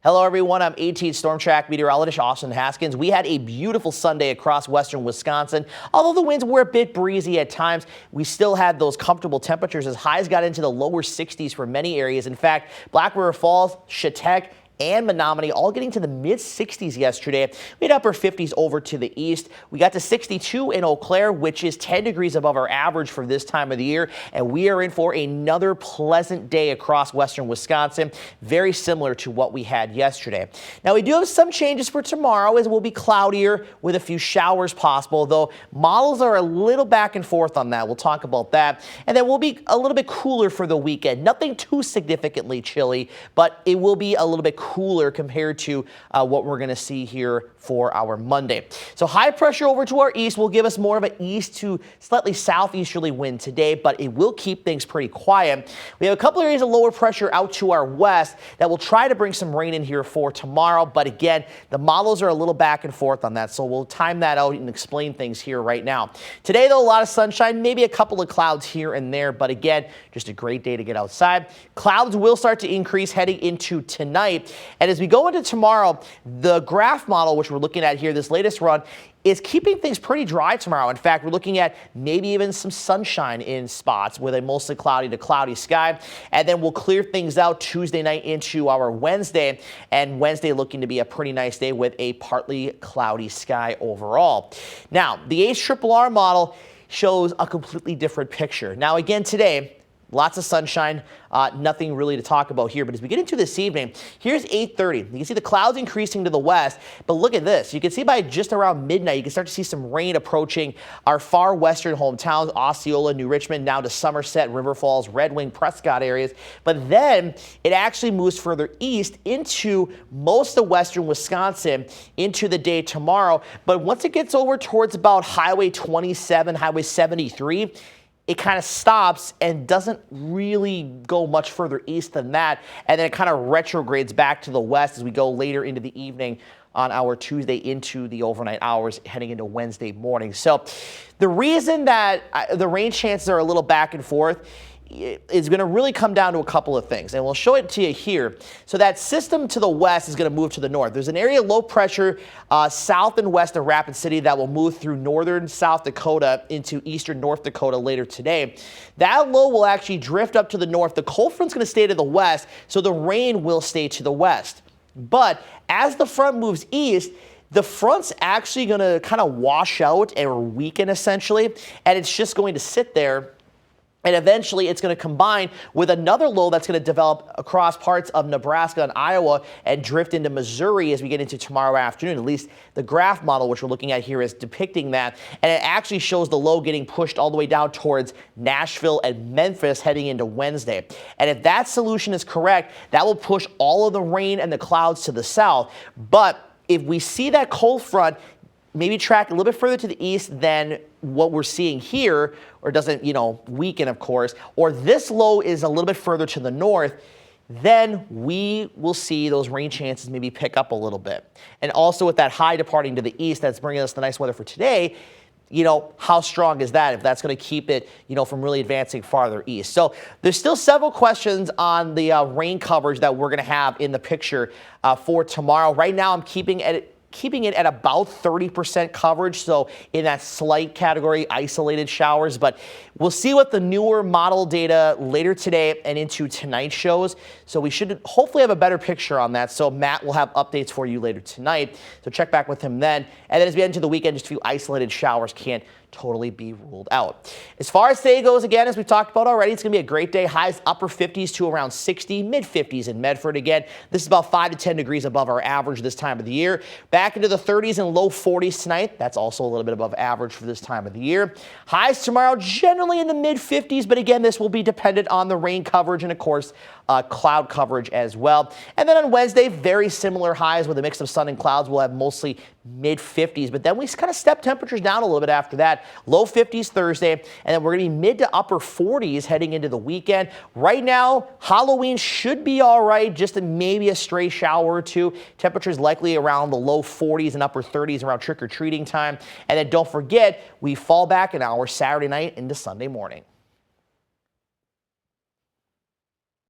Hello, everyone. I'm 18 Storm Track meteorologist Austin Haskins. We had a beautiful Sunday across western Wisconsin. Although the winds were a bit breezy at times, we still had those comfortable temperatures as highs got into the lower 60s for many areas. In fact, Black River Falls, Chetek, and Menominee all getting to the mid 60s yesterday. We had upper 50s over to the east. We got to 62 in Eau Claire, which is 10 degrees above our average for this time of the year. And we are in for another pleasant day across western Wisconsin, very similar to what we had yesterday. Now, we do have some changes for tomorrow as it will be cloudier with a few showers possible, though models are a little back and forth on that. We'll talk about that. And then we'll be a little bit cooler for the weekend. Nothing too significantly chilly, but it will be a little bit cooler compared to what we're going to see here for our Monday. So high pressure over to our east will give us more of an east to slightly southeasterly wind today, but it will keep things pretty quiet. We have a couple areas of lower pressure out to our west that will try to bring some rain in here for tomorrow. But again, the models are a little back and forth on that, so we'll time that out and explain things here right now. Today, though, a lot of sunshine, maybe a couple of clouds here and there, but again, just a great day to get outside. Clouds will start to increase heading into tonight. And as we go into tomorrow, the graph model, which we're looking at here, this latest run, is keeping things pretty dry tomorrow. In fact, we're looking at maybe even some sunshine in spots with a mostly cloudy to cloudy sky. And then we'll clear things out Tuesday night into our Wednesday. And Wednesday looking to be a pretty nice day with a partly cloudy sky overall. Now, the HRRR model shows a completely different picture. Now, again, today, lots of sunshine, nothing really to talk about here. But as we get into this evening, here's 8:30. You can see the clouds increasing to the west. But look at this. You can see by just around midnight, you can start to see some rain approaching our far western hometowns, Osceola, New Richmond, down to Somerset, River Falls, Red Wing, Prescott areas. But then it actually moves further east into most of western Wisconsin into the day tomorrow. But once it gets over towards about Highway 27, Highway 73, it kind of stops and doesn't really go much further east than that. And then it kind of retrogrades back to the west as we go later into the evening on our Tuesday into the overnight hours heading into Wednesday morning. So the reason that the rain chances are a little back and forth is going to really come down to a couple of things, and we'll show it to you here. So that system to the west is going to move to the north. There's an area of low pressure south and west of Rapid City that will move through northern South Dakota into eastern North Dakota later today. That low will actually drift up to the north. The cold front's going to stay to the west, so the rain will stay to the west. But as the front moves east, the front's actually going to kind of wash out and weaken essentially, and it's just going to sit there. And eventually it's going to combine with another low that's going to develop across parts of Nebraska and Iowa and drift into Missouri as we get into tomorrow afternoon. At least the graph model, which we're looking at here, is depicting that. And it actually shows the low getting pushed all the way down towards Nashville and Memphis heading into Wednesday. And if that solution is correct, that will push all of the rain and the clouds to the south. But if we see that cold front maybe track a little bit further to the east than what we're seeing here, or doesn't, weaken, of course, or this low is a little bit further to the north, then we will see those rain chances maybe pick up a little bit. And also with that high departing to the east, that's bringing us the nice weather for today. How strong is that if that's going to keep it, from really advancing farther east? So there's still several questions on the rain coverage that we're going to have in the picture for tomorrow. Right now, I'm keeping it at about 30% coverage, so in that slight category, isolated showers. But we'll see what the newer model data later today and into tonight shows. So we should hopefully have a better picture on that. So Matt will have updates for you later tonight. So check back with him then. And then as we get into the weekend, just a few isolated showers can't totally be ruled out. As far as today goes, again, as we've talked about already, it's going to be a great day. Highs upper 50s to around 60, mid 50s in Medford. Again, this is about 5 to 10 degrees above our average this time of the year. Back into the 30s and low 40s tonight. That's also a little bit above average for this time of the year. Highs tomorrow generally in the mid 50s, but again, this will be dependent on the rain coverage and, of course, cloud coverage as well. And then on Wednesday, very similar highs with a mix of sun and clouds. We'll have mostly mid 50s, but then we kind of step temperatures down a little bit after that. Low 50s Thursday, and then we're going to be mid to upper 40s heading into the weekend. Right now, Halloween should be all right, just maybe a stray shower or two. Temperatures likely around the low 40s and upper 30s around trick-or-treating time. And then don't forget, we fall back an hour Saturday night into Sunday morning.